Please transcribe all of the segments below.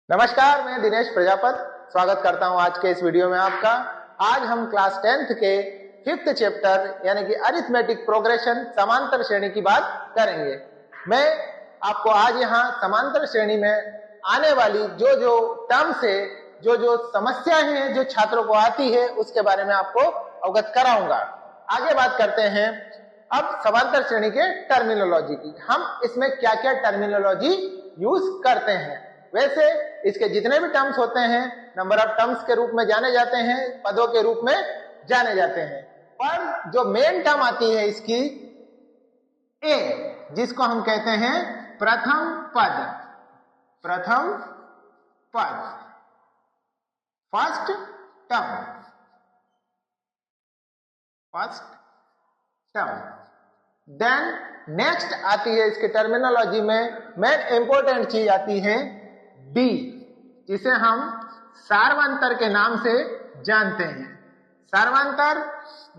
नमस्कार, मैं दिनेश प्रजापत स्वागत करता हूं आज के इस वीडियो में आपका। आज हम क्लास 10th के 5th चैप्टर यानी कि अरिथमेटिक प्रोग्रेशन समांतर श्रेणी की बात करेंगे। मैं आपको आज यहां समांतर श्रेणी में आने वाली जो टर्म्स है, जो समस्याएं हैं जो छात्रों को आती है उसके बारे में आपको अवगत कराऊंगा। आगे बात करते हैं अब समांतर श्रेणी के टर्मिनोलॉजी की। हम इसमें क्या क्या टर्मिनोलॉजी यूज करते हैं। वैसे इसके जितने भी टर्म्स होते हैं नंबर ऑफ टर्म्स के रूप में जाने जाते हैं, पदों के रूप में जाने जाते हैं, पर जो मेन टर्म आती है इसकी ए, जिसको हम कहते हैं प्रथम पद, फर्स्ट टर्म। देन नेक्स्ट आती है इसके टर्मिनोलॉजी में मेन इंपॉर्टेंट चीज आती है डी, जिसे हम सार्वंतर के नाम से जानते हैं। सार्वंतर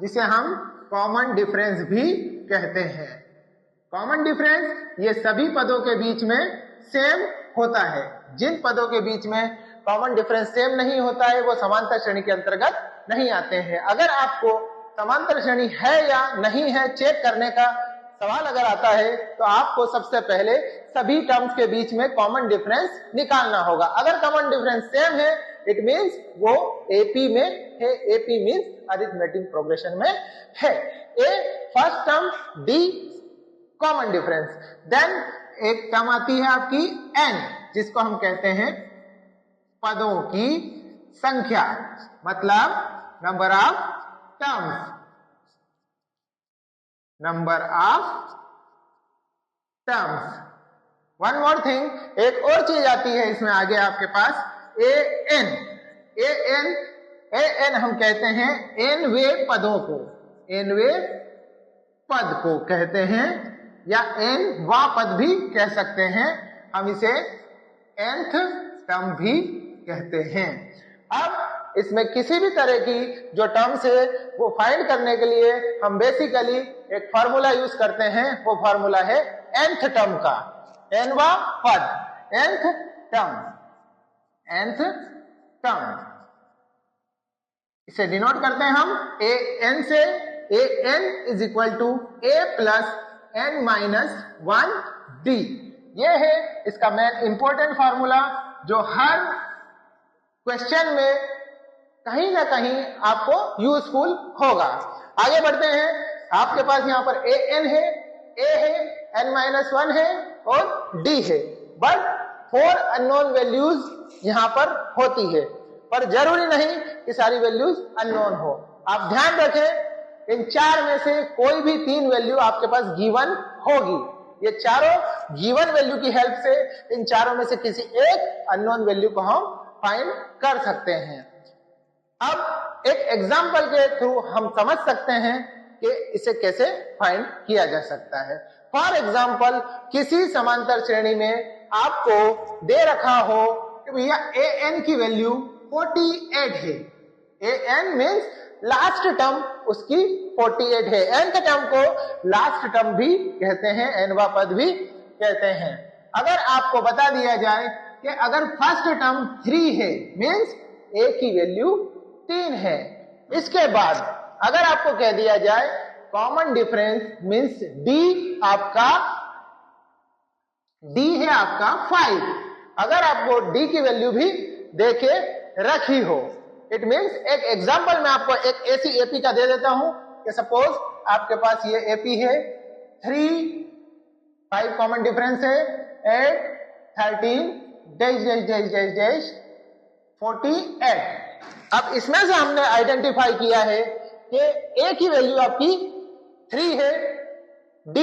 जिसे हम कॉमन डिफरेंस भी कहते हैं। कॉमन डिफरेंस ये सभी पदों के बीच में सेम होता है। जिन पदों के बीच में कॉमन डिफरेंस सेम नहीं होता है वो समांतर श्रेणी के अंतर्गत नहीं आते हैं। अगर आपको समांतर श्रेणी है या नहीं है चेक करने का सवाल अगर आता है तो आपको सबसे पहले सभी टर्म्स के बीच में कॉमन डिफरेंस निकालना होगा। अगर कॉमन डिफरेंस सेम है इट मींस वो एपी में है। एपी मींस अरिथमेटिक प्रोग्रेशन में है। A first term, D common difference. Then एक टर्म आती है आपकी एन, जिसको हम कहते हैं पदों की संख्या, मतलब number of terms. One more thing, एक और चीज आती है इसमें आगे आपके पास ए एन हम कहते हैं एनवे पदों को, एनवे पद को कहते हैं, या एन वा पद भी कह सकते हैं। हम इसे nth टर्म भी कहते हैं। अब इसमें किसी भी तरह की जो टर्म्स है वो फाइंड करने के लिए हम बेसिकली एक फार्मूला यूज करते हैं। वो फार्मूला है nth टर्म का, nवा पद, nth टर्म। इसे डिनोट करते हैं हम an से। an is equal to a plus n minus 1 d। ये है इसका मेन इंपॉर्टेंट फार्मूला जो हर क्वेश्चन में कहीं ना कहीं आपको यूजफुल होगा। आगे बढ़ते हैं। आपके पास यहाँ पर an है, a है, n माइनस 1 है और d है, बट 4 अननोन वैल्यूज यहाँ पर होती है, पर जरूरी नहीं कि सारी वैल्यूज अननोन हो। आप ध्यान रखें इन चार में से कोई भी 3 वैल्यू आपके पास गिवन होगी। ये चारों गिवन वैल्यू की हेल्प से इन चारों में से किसी एक अननोन वैल्यू को हम फाइंड कर सकते हैं। अब एक एग्जांपल के थ्रू हम समझ सकते हैं कि इसे कैसे फाइंड किया जा सकता है। फॉर एग्जांपल, किसी समांतर श्रेणी में आपको दे रखा हो कि भैया an की वैल्यू 48 है। an मींस लास्ट टर्म उसकी 48 है। n के टर्म को लास्ट टर्म भी कहते हैं, nवा पद भी कहते हैं। अगर आपको बता दिया जाए कि अगर फर्स्ट टर्म 3 है मींस a की वैल्यू 3 है। इसके बाद अगर आपको कह दिया जाए कॉमन डिफरेंस मींस d है आपका 5। अगर आपको d की वैल्यू भी देके रखी हो, इट मींस एक एग्जांपल मैं आपको एक ऐसी एपी का दे देता हूं कि सपोज आपके पास ये एपी है 3, 5 कॉमन डिफरेंस है, 8, 13 डैश 48। अब इसमें से हमने आइडेंटिफाई किया है कि a की वैल्यू आपकी 3 है। d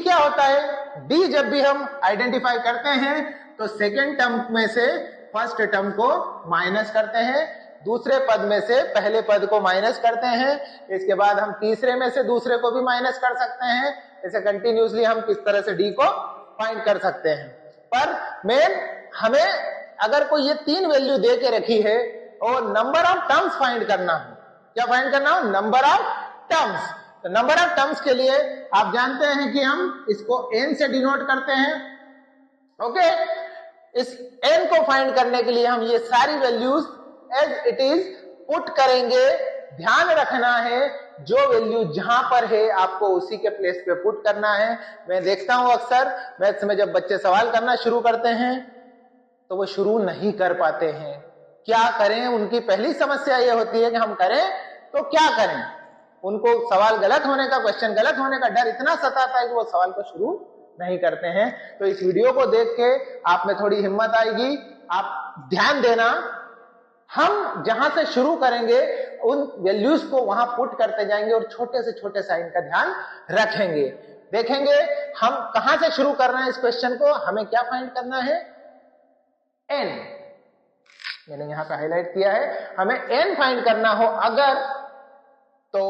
क्या होता है? d जब भी हम आइडेंटिफाई करते हैं तो सेकेंड टर्म में से फर्स्ट टर्म को माइनस करते हैं, दूसरे पद में से पहले पद को माइनस करते हैं, इसके बाद हम तीसरे में से दूसरे को भी माइनस कर सकते हैं। ऐसे कंटिन्यूसली हम किस तरह से d को फाइंड कर सकते हैं। पर मेन हमें अगर कोई ये 3 वैल्यू दे के रखी है और नंबर ऑफ टर्म्स फाइंड करना हो, क्या फाइंड करना हो? Number of terms. तो नंबर ऑफ टर्म्स के लिए आप जानते हैं कि हम इसको n से डिनोट करते हैं। ओके, इस n को फाइंड करने के लिए हम ये सारी values as it is put करेंगे। ध्यान रखना है जो वैल्यू जहां पर है आपको उसी के प्लेस पे पुट करना है। मैं देखता हूं अक्सर मैथ्स में जब बच्चे सवाल करना शुरू करते हैं तो वो शुरू नहीं कर पाते हैं। क्या करें, उनकी पहली समस्या ये होती है कि हम करें तो क्या करें। उनको सवाल गलत होने का, क्वेश्चन गलत होने का डर इतना सताता है कि वो सवाल को शुरू नहीं करते हैं। तो इस वीडियो को देख के आप में थोड़ी हिम्मत आएगी। आप ध्यान देना, हम जहां से शुरू करेंगे उन वैल्यूज को वहां पुट करते जाएंगे और छोटे से छोटे साइन का ध्यान रखेंगे। देखेंगे हम कहां से शुरू कर रहे हैं इस क्वेश्चन को। हमें क्या फाइंड करना है, n। मैंने यहां पे हाईलाइट किया है, हमें n फाइंड करना हो अगर, तो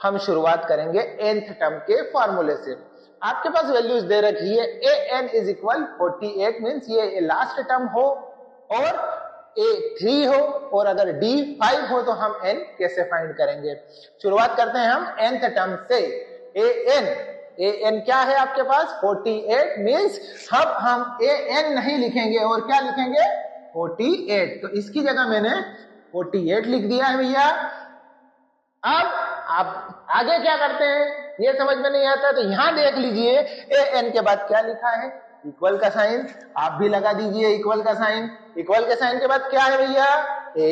हम शुरुआत करेंगे nth टर्म के फॉर्मूले से। आपके पास वैल्यूज दे रखी है an इज इक्वल 48, मीन्स ये लास्ट टर्म हो और a 3 हो और अगर d 5 हो तो हम n कैसे फाइंड करेंगे। शुरुआत करते हैं हम nth टर्म से। an क्या है आपके पास 48, मीन्स अब हम an नहीं लिखेंगे और क्या लिखेंगे 48। तो इसकी जगह मैंने 48 लिख दिया है भैया। अब आप आगे क्या करते हैं ये समझ में नहीं आता, तो यहां देख लीजिए an के बाद क्या लिखा है, इक्वल का साइन। आप भी लगा दीजिए इक्वल का साइन। इक्वल के साइन के बाद क्या है भैया a,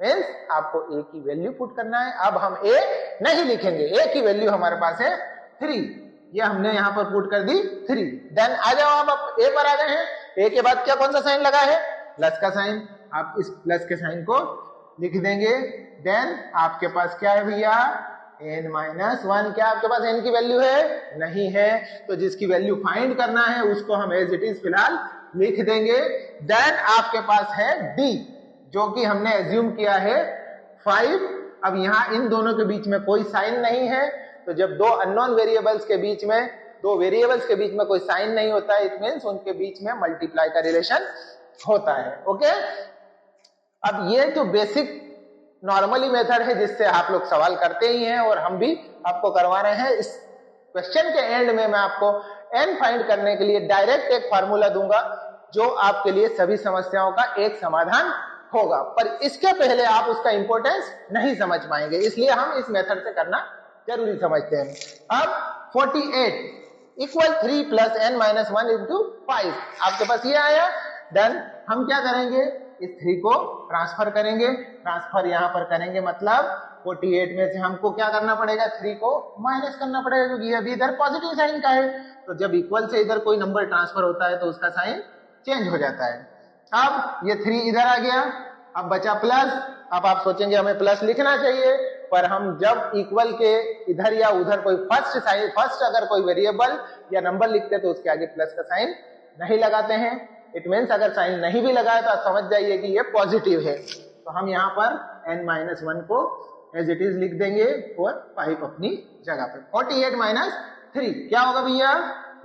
मीन्स आपको a की वैल्यू पुट करना है। अब हम a नहीं लिखेंगे, a की वैल्यू हमारे पास है 3, ये हमने यहां पर पुट कर दी 3। देन आ जाओ आप a पर आ गए हैं। a के बाद क्या कौन सा साइन लगा है, प्लस का साइन। आप इस प्लस के साइन को लिख देंगे। देन आपके पास क्या है भैया n-1। क्या आपके पास n की वैल्यू है, नहीं है, तो जिसकी वैल्यू फाइंड करना है उसको हम एज इट इज फिलहाल लिख देंगे। देन आपके पास है d, जो कि हमने एज्यूम किया है 5। अब यहां इन दोनों के बीच में कोई साइन नहीं है, तो जब दो अननोन वेरिएबल्स के बीच में, दो वेरिएबल्स के बीच में कोई साइन नहीं होता है, इट मींस उनके बीच में मल्टीप्लाई का रिलेशन होता है। ओके, अब ये जो बेसिक नॉर्मली मेथड है जिससे आप लोग सवाल करते ही हैं और हम भी आपको करवा रहे हैं। इस क्वेश्चन के एंड में मैं आपको n फाइंड करने के लिए डायरेक्ट एक फार्मूला दूंगा जो आपके लिए सभी समस्याओं का एक समाधान होगा, पर इसके पहले आप उसका इंपॉर्टेंस नहीं समझ पाएंगे, इसलिए हम इस मेथड से करना जरूरी समझते हैं। अब 48 इक्वल 3 प्लस n-1 इंटू 5 आपके पास ये आया। देन हम क्या करेंगे, इस 3 को ट्रांसफर करेंगे। ट्रांसफर यहां पर करेंगे मतलब 48 में से हमको क्या करना पड़ेगा, 3 को माइनस करना पड़ेगा, क्योंकि अभी इधर पॉजिटिव साइन का है। तो जब इक्वल से इधर कोई नंबर ट्रांसफर होता है तो उसका साइन चेंज हो जाता है। अब ये 3 इधर आ गया, अब बचा प्लस। अब आप सोचेंगे हमें प्लस लिखना चाहिए, पर हम जब इक्वल के इधर या उधर कोई फर्स्ट अगर कोई वेरिएबल या नंबर लिखते तो उसके आगे प्लस का साइन नहीं लगाते हैं। इट मीन्स अगर साइन नहीं भी लगाए तो आप समझ जाइए कि ये पॉजिटिव है। तो हम यहाँ पर n-1 को एज इट इज लिख देंगे और 5 अपनी जगह पर। 48 माइनस 3 क्या होगा भैया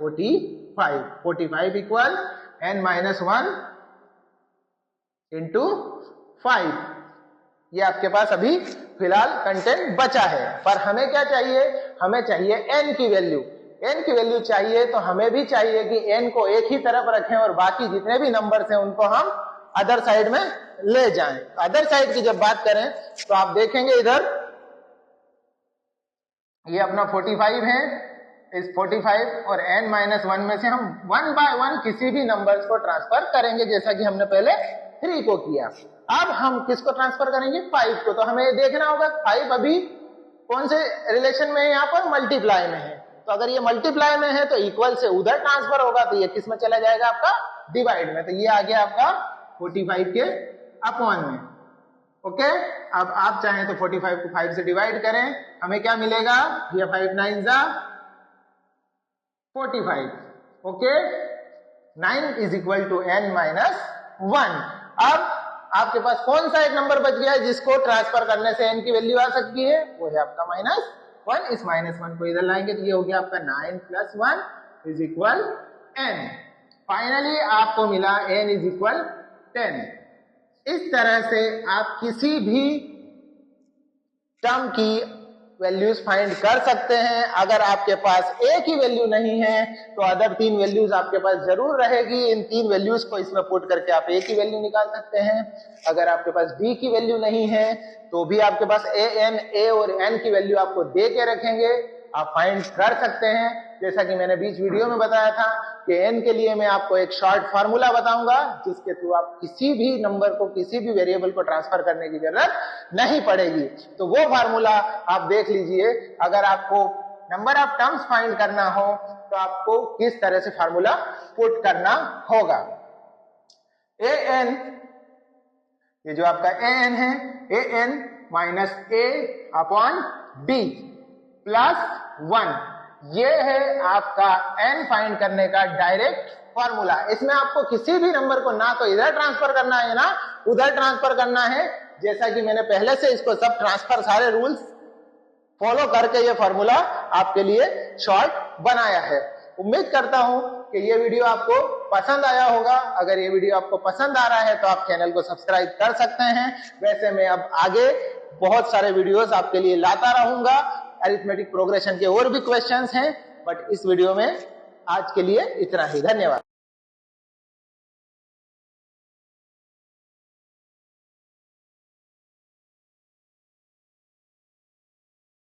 45। 45 इक्वल n-1 इंटू 5। ये आपके पास अभी फिलहाल कंटेंट बचा है, पर हमें क्या चाहिए, हमें चाहिए n की वैल्यू। n की वैल्यू चाहिए तो हमें भी चाहिए कि n को एक ही तरफ रखें और बाकी जितने भी नंबर्स हैं उनको हम अदर साइड में ले जाएं। अदर साइड की जब बात करें तो आप देखेंगे इधर ये अपना 45 है, इस 45 और n-1 में से हम 1 बाय 1 किसी भी नंबर्स को ट्रांसफर करेंगे, जैसा कि हमने पहले 3 को किया। अब हम किसको ट्रांसफर करेंगे 5 को। तो हमें देखना होगा 5 अभी कौन से रिलेशन में है, यहाँ पर मल्टीप्लाई में है। तो अगर ये मल्टीप्लाई में है तो इक्वल से उधर ट्रांसफर होगा, तो ये किस में चला जाएगा आपका डिवाइड में। तो ये आ गया आपका 45 के अपॉन में। ओके, अब आप चाहें तो 45 को 5 से डिवाइड करें, हमें क्या मिलेगा, ये 5 9 जा 45। Okay, 9 is equal to n-1। अब आपके पास कौन सा एक नंबर बच गया है जिसको ट्रांसफर करने से n की वैल्यू आ सकती है, वो है आपका -1। इस -1 को इधर लाएंगे तो ये हो गया आपका 9 + 1 इज इक्वल n। फाइनली आपको मिला n इज इक्वल 10। इस तरह से आप किसी भी टर्म की वैल्यूज फाइंड कर सकते हैं। अगर आपके पास एक ही वैल्यू नहीं है तो अदर 3 वैल्यूज आपके पास जरूर रहेगी। इन 3 वैल्यूज को इसमें पुट करके आप एक ही वैल्यू निकाल सकते हैं। अगर आपके पास बी की वैल्यू नहीं है तो भी आपके पास ए और एन की वैल्यू आपको दे के रखेंगे, आप फाइंड कर सकते हैं। जैसा कि मैंने बीच वीडियो में बताया था कि एन के लिए मैं आपको एक शॉर्ट फार्मूला बताऊंगा जिसके थ्रू आप किसी भी नंबर को, किसी भी वेरिएबल को ट्रांसफर करने की जरूरत नहीं पड़ेगी। तो वो फार्मूला आप देख लीजिए। अगर आपको नंबर ऑफ टर्म्स फाइंड करना हो तो आपको किस तरह से फार्मूला पुट करना होगा। ए एन, ये जो आपका ए एन है, A N minus A upon B plus 1, ये है आपका एन फाइंड करने का डायरेक्ट फॉर्मूला। इसमें आपको किसी भी नंबर को ना तो इधर ट्रांसफर करना है ना उधर ट्रांसफर करना है। जैसा कि मैंने पहले से इसको सब ट्रांसफर सारे रूल्स फॉलो करके ये फॉर्मूला आपके लिए शॉर्ट बनाया है। उम्मीद करता हूं कि ये वीडियो आपको पसंद आया होगा। अगर ये वीडियो आपको पसंद आ रहा है तो आप चैनल को सब्सक्राइब कर सकते हैं। वैसे मैं अब आगे बहुत सारे वीडियोस आपके लिए लाता रहूंगा। अरिथमेटिक प्रोग्रेशन के और भी क्वेश्चंस हैं, बट इस वीडियो में आज के लिए इतना ही। धन्यवाद।